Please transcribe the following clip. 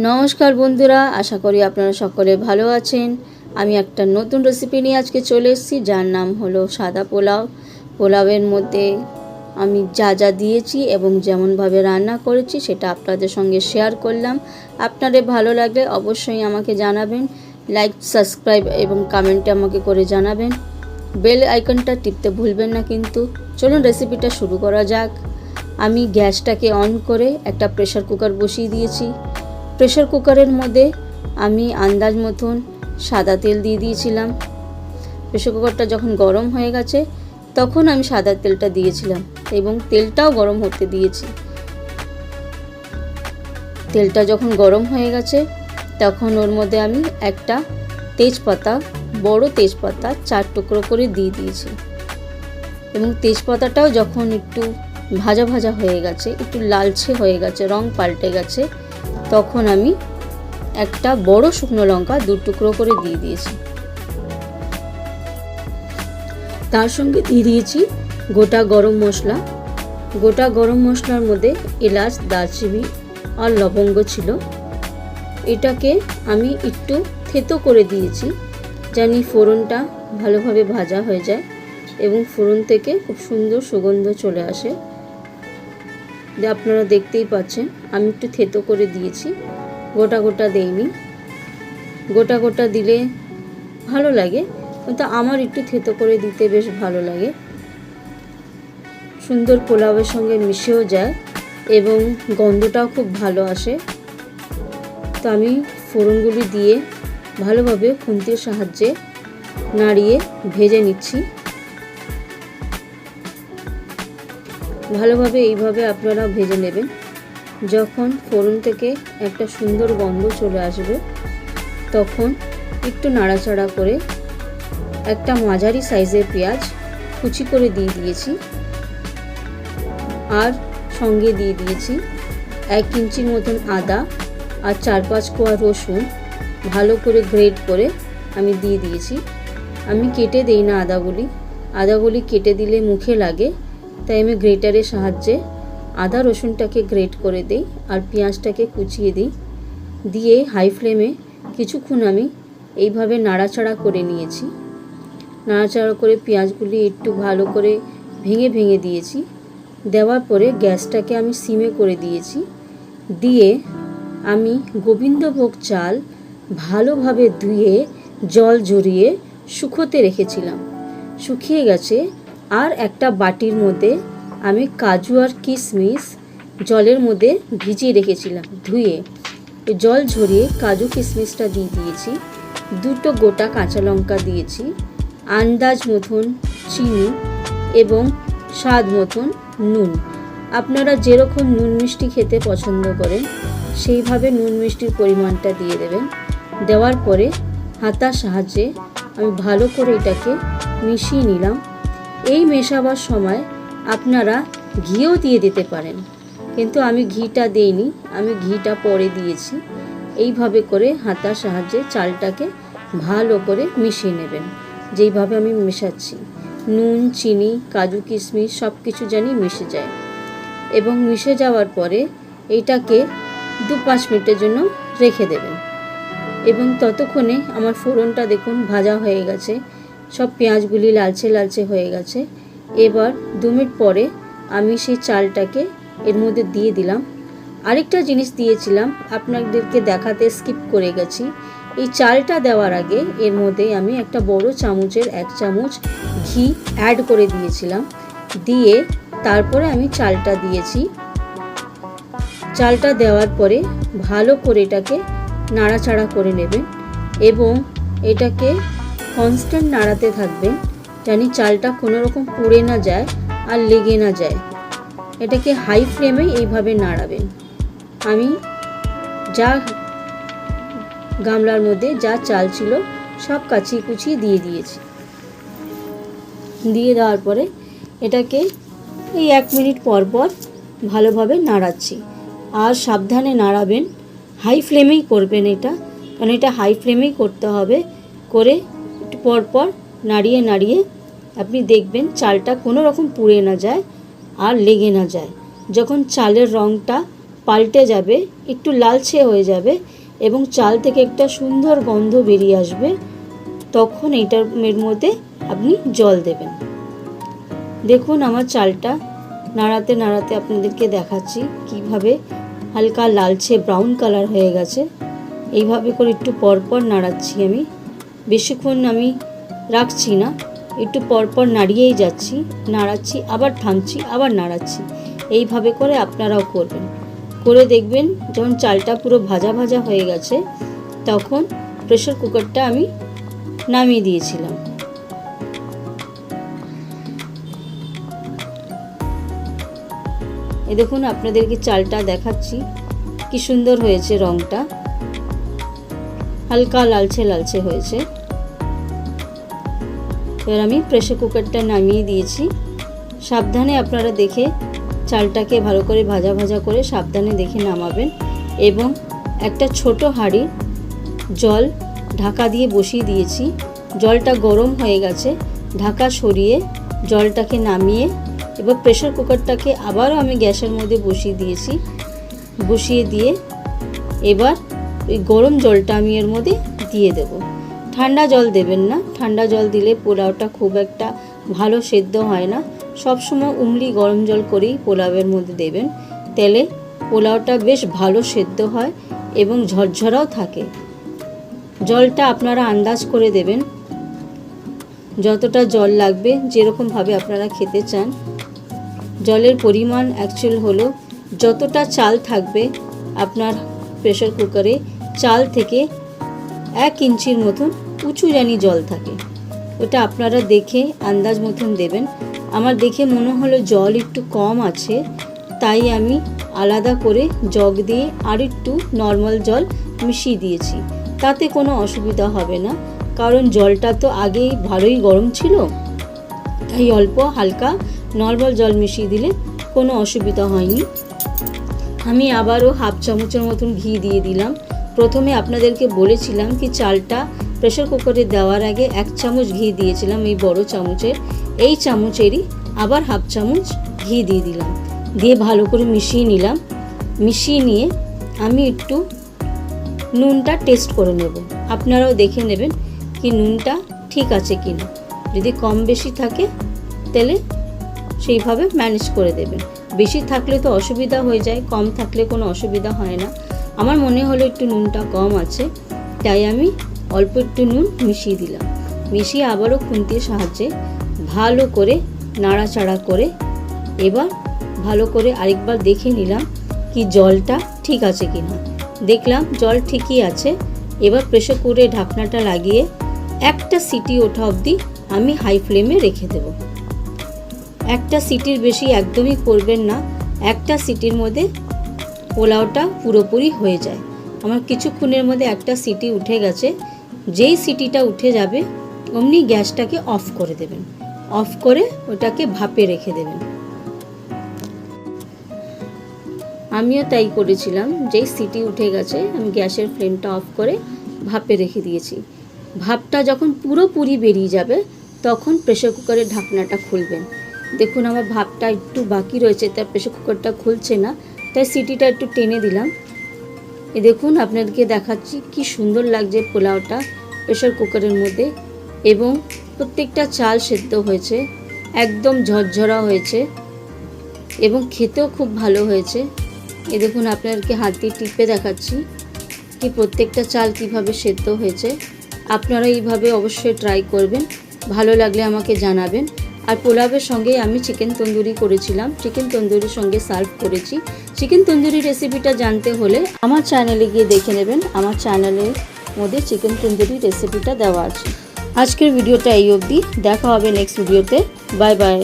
নমস্কার বন্ধুরা, আশা করি আপনারা সকলে ভালো আছেন। আমি একটা নতুন রেসিপি নিয়ে আজকে চলে এসেছি, যার নাম হলো সাদা পোলাও। পোলাওয়ের মধ্যে আমি যা যা দিয়েছি এবং যেমনভাবে রান্না করেছি সেটা আপনাদের সঙ্গে শেয়ার করলাম। আপনাদের ভালো লাগলে অবশ্যই আমাকে জানাবেন, লাইক, সাবস্ক্রাইব এবং কমেন্টে আমাকে করে জানাবেন। বেল আইকনটা টিপতে ভুলবেন না কিন্তু। চলুন রেসিপিটা শুরু করা যাক। আমি গ্যাসটাকে অন করে একটা প্রেসার কুকার বসিয়ে দিয়েছি। প্রেসার কুকারের মধ্যে আমি আন্দাজ মতন সাদা তেল দিয়ে দিয়েছিলাম। প্রেসার কুকারটা যখন গরম হয়ে গেছে তখন আমি সাদা তেলটা দিয়েছিলাম এবং তেলটাও গরম হতে দিয়েছি। তেলটা যখন গরম হয়ে গেছে তখন ওর মধ্যে আমি একটা তেজপাতা, বড় তেজপাতা 4 টুকরো করে দিয়ে দিয়েছি এবং তেজপাতাটাও যখন একটু ভাজা ভাজা হয়ে গেছে, একটু লালচে হয়ে গেছে, রং পাল্টে গেছে, তখন আমি একটা বড় শুকনো লঙ্কা 2 টুকরো করে দিয়ে দিয়েছি। তার সঙ্গে দিয়ে দিয়েছি গোটা গরম মশলা। গোটা গরম মশলার মধ্যে এলাচ, দারচিনি আর লবঙ্গ ছিল। এটাকে আমি একটু থেতো করে দিয়েছি, জানি ফোড়নটা ভালোভাবে ভাজা হয়ে যায় এবং ফোড়ন থেকে খুব সুন্দর সুগন্ধ চলে আসে। আপনারা দেখতেই পাচ্ছেন আমি একটু থেতো করে দিয়েছি, গোটা গোটা দেইনি। গোটা গোটা দিলে ভালো লাগে, কিন্তু আমার একটু থেতো করে দিতে বেশ ভালো লাগে। সুন্দর পোলাওয়ের সঙ্গে মিশেও যায় এবং গন্ধটাও খুব ভালো আসে। তো আমি ফোড়নগুলি দিয়ে ভালোভাবে খুন্তির সাহায্যে নাড়িয়ে ভেজে নিচ্ছি। ভালোভাবে এইভাবে আপনারা ভেজে নেবেন। যখন ফোড়ন থেকে একটা সুন্দর গন্ধ চলে আসবে তখন একটু নাড়াচাড়া করে একটা মাঝারি সাইজের পেঁয়াজ কুচি করে দিয়ে দিয়েছি আর সঙ্গে দিয়ে দিয়েছি 1 ইঞ্চির মতন আদা আর 4-5 কোয়া রসুন ভালো করে গ্রেট করে আমি দিয়ে দিয়েছি। আমি কেটে দেই না আদাগুলি কেটে দিলে মুখে লাগে, তাই আমি গ্রেটারের সাহায্যে আদা রসুনটাকে গ্রেট করে দিই আর পেঁয়াজটাকে কুচিয়ে দিই। দিয়ে হাই ফ্লেমে কিছুক্ষণ আমি এইভাবে নাড়াচাড়া করে নিয়েছি। নাড়াচাড়া করে পেঁয়াজগুলি একটু ভালো করে ভেঙে ভেঙে দিয়েছি। দেওয়ার পরে গ্যাসটাকে আমি সিমে করে দিয়েছি। দিয়ে আমি গোবিন্দভোগ চাল ভালোভাবে ধুয়ে জল ঝরিয়ে শুকোতে রেখেছিলাম। শুকিয়ে গেছে। আর একটা বাটির মধ্যে আমি কাজু আর কিশমিশ জলের মধ্যে ভিজিয়ে রেখেছিলাম ধুয়ে। জল ঝরিয়ে কাজু কিশমিশটা দিয়ে দিয়েছি। 2টো গোটা কাঁচা লঙ্কা দিয়েছি, আন্দাজ মতন চিনি এবং স্বাদ মতন নুন। আপনারা যেরকম নুন মিষ্টি খেতে পছন্দ করেন সেইভাবে নুন মিষ্টির পরিমাণটা দিয়ে দেবেন। দেওয়ার পরে হাতার সাহায্যে আমি ভালো করে এটাকে মিশিয়ে নিলাম। এই মেশাবার সময় আপনারা ঘিও দিয়ে দিতে পারেন, কিন্তু আমি ঘিটা দেইনি, আমি ঘিটা পরে দিয়েছি। এইভাবে করে হাতার সাহায্যে চালটাকে ভালো করে মিশিয়ে নেবেন, যেইভাবে আমি মেশাচ্ছি। নুন, চিনি, কাজু কিশমিশ সব কিছু জানি মিশে যায় এবং মিশে যাওয়ার পরে এইটাকে 2-5 মিনিটের জন্য রেখে দেবেন। এবং ততক্ষণে আমার ফোড়নটা দেখুন ভাজা হয়ে গেছে, সব পেঁয়াজগুলি লালচে লালচে হয়ে গেছে। এবার 2 মিনিট পরে আমি সেই চালটাকে এর মধ্যে দিয়ে দিলাম। আরেকটা জিনিস দিয়েছিলাম, আপনাদেরকে দেখাতে স্কিপ করে গেছি। এই চালটা দেওয়ার আগে এর মধ্যে আমি একটা বড় চামচের 1 চামচ ঘি অ্যাড করে দিয়েছিলাম। দিয়ে তারপরে আমি চালটা দিয়েছি। চালটা দেওয়ার পরে ভালো করে এটাকে নাড়াচাড়া করে নেবেন এবং এটাকে কনস্ট্যান্ট নাড়াতে থাকবেন, জানি চালটা কোনো রকম পুড়ে না যায় আর লেগে না যায়। এটাকে হাই ফ্লেমে এইভাবে নাড়াবেন। আমি যা গামলার মধ্যে যা চাল ছিল সব কাচিয়ে কুচিয়ে দিয়ে দিয়েছি। দিয়ে দেওয়ার পরে এটাকে এই 1 মিনিট পর পর ভালোভাবে নাড়াচ্ছি। আর সাবধানে নাড়াবেন, হাই ফ্লেমেই করবেন এটা, কারণ এটা হাই ফ্লেমেই করতে হবে। করে একটু পর পর নাড়িয়ে নাড়িয়ে আপনি দেখবেন চালটা কোনো রকম পুড়ে না যায় আর লেগে না যায়। যখন চালের রঙটা পাল্টে যাবে, একটু লালচে হয়ে যাবে এবং চাল থেকে একটা সুন্দর গন্ধ বেরিয়ে আসবে, তখন এর মধ্যে আপনি জল দেবেন। দেখুন আমার চালটা নাড়াতে নাড়াতে আপনাদেরকে দেখাচ্ছি কিভাবে হালকা লালচে ব্রাউন কালার হয়ে গেছে। এইভাবে করে একটু পরপর নাড়াচ্ছি আমি, বেশিক্ষণ আমি রাখছি না, একটু পরপর নাড়িয়েই যাচ্ছি, নাড়াচ্ছি আবার থামছি আবার নাড়াচ্ছি। এইভাবে করে আপনারাও করবেন, করে দেখবেন যখন চালটা পুরো ভাজা ভাজা হয়ে গেছে তখন প্রেসার কুকারটা আমি নামিয়ে দিয়েছিলাম। এই দেখুন আপনাদেরকে চালটা দেখাচ্ছি কি সুন্দর হয়েছে, রংটা হালকা লালচে লালচে হয়েছে। এবার আমি প্রেসার কুকারটা নামিয়ে দিয়েছি। সাবধানে আপনারা দেখে চালটাকে ভালো করে ভাজা ভাজা করে সাবধানে দেখে নামাবেন এবং একটা ছোট হাঁড়ি জল ঢাকা দিয়ে বসিয়ে দিয়েছি। জলটা গরম হয়ে গেছে, ঢাকা সরিয়ে জলটাকে নামিয়ে এবার প্রেসার কুকারটাকে আবারও আমি গ্যাসের মধ্যে বসিয়ে দিয়েছি। বসিয়ে দিয়ে এবার ওই গরম জলটা আমি এর মধ্যে দিয়ে দেব। ঠান্ডা জল দেবেন না, ঠান্ডা জল দিলে পোলাওটা খুব একটা ভালো সেদ্ধ হয় না। সবসময় উমলি গরম জল করেই পোলাওয়ের মধ্যে দেবেন, তেলে পোলাওটা বেশ ভালো সেদ্ধ হয় এবং ঝরঝরাও থাকে। জলটা আপনারা আন্দাজ করে দেবেন, যতটা জল লাগবে যেরকমভাবে আপনারা খেতে চান। জলের পরিমাণ অ্যাকচুয়াল হলো যতটা চাল থাকবে আপনার প্রেসার কুকারে, চাল থেকে 1 ইঞ্চির মতন উঁচু জানি জল থাকে, ওটা আপনারা দেখে আন্দাজ মতন দেবেন। আমার দেখে মনে হলো জল একটু কম আছে, তাই আমি আলাদা করে জগ দিয়ে আর একটু নর্মাল জল মিশিয়ে দিয়েছি। তাতে কোনো অসুবিধা হবে না, কারণ জলটা তো আগেই ভালোই গরম ছিল, তাই অল্প হালকা নর্মাল জল মিশিয়ে দিলে কোনো অসুবিধা হয়নি। আমি আবারও 1/2 চামচের মতন ঘি দিয়ে দিলাম। প্রথমে আপনাদেরকে বলেছিলাম কি চালটা প্রেসার কুকারে দেওয়ার আগে 1 চামচ ঘি দিয়েছিলাম, এই বড় চামচের, এই চামচেরই আবার 1/2 চামচ ঘি দিয়ে দিলাম। দিয়ে ভালো করে মিশিয়ে নিলাম। মিশিয়ে নিয়ে আমি একটু নুনটা টেস্ট করে নেব। আপনারাও দেখে নেবেন কি নুনটা ঠিক আছে কি না। যদি কম বেশি থাকে তাহলে সেইভাবে ম্যানেজ করে দেবেন। বেশি থাকলে তো অসুবিধা হয়ে যায়, কম থাকলে কোনো অসুবিধা হয় না। আমার মনে হলো একটু নুনটা কম আছে, তাই আমি অল্প একটু নুন মিশিয়ে দিলাম। মিশিয়ে আবারও খুন্তির সাহায্যে ভালো করে নাড়াচাড়া করে এবার ভালো করে আরেকবার দেখে নিলাম কি জলটা ঠিক আছে কি না। দেখলাম জল ঠিকই আছে। এবার প্রেসার কুকারে ঢাকনাটা লাগিয়ে একটা সিটি ওঠা অবধি আমি হাই ফ্লেমে রেখে দেব। একটা সিটির বেশি একদমই করবেন না, একটা সিটির মধ্যে পোলাওটা পুরোপুরি হয়ে যায়। আমার কিছুক্ষণের মধ্যে একটা সিটি উঠে গেছে। যেই সিটিটা উঠে যাবে অমনি গ্যাসটাকে অফ করে দেবেন, অফ করে ওটাকে ভাপে রেখে দেবেন। আমিও তাই করেছিলাম, যেই সিটি উঠে গেছে আমি গ্যাসের ফ্লেমটা অফ করে ভাপে রেখে দিয়েছি। ভাপটা যখন পুরোপুরি বেরিয়ে যাবে তখন প্রেসার কুকারের ঢাকনাটা খুলবেন। দেখুন আমার ভাপটা একটু বাকি রয়েছে, তাই প্রেসার কুকারটা খুলছে না, তাই সিটিটা একটু টেনে দিলাম। এই দেখুন আপনাদেরকে দেখাচ্ছি কি সুন্দর লাগছে পোলাওটা প্রেসার কুকারের মধ্যে, এবং প্রত্যেকটা চাল সেদ্ধ হয়েছে, একদম ঝরঝরা হয়েছে এবং খেতেও খুব ভালো হয়েছে। এই দেখুন আপনাদেরকে হাত দিয়ে টিপে দেখাচ্ছি কি প্রত্যেকটা চাল কিভাবে সেদ্ধ হয়েছে। আপনারা এইভাবে অবশ্যই ট্রাই করবেন, ভালো লাগলে আমাকে জানাবেন। আর পোলাওয়ের সঙ্গে আমি চিকেন তন্দুরি করেছিলাম, চিকেন তন্দুরির সঙ্গে সার্ভ করেছি। চিকেন তন্দুরি রেসিপিটা জানতে হলে আমার চ্যানেলে গিয়ে দেখে নেবেন, আমার চ্যানেলের মধ্যে চিকেন তন্দুরি রেসিপিটা দেওয়া আছে। আজকের ভিডিওটা এই অবধি, দেখা হবে নেক্সট ভিডিওতে। Bye bye.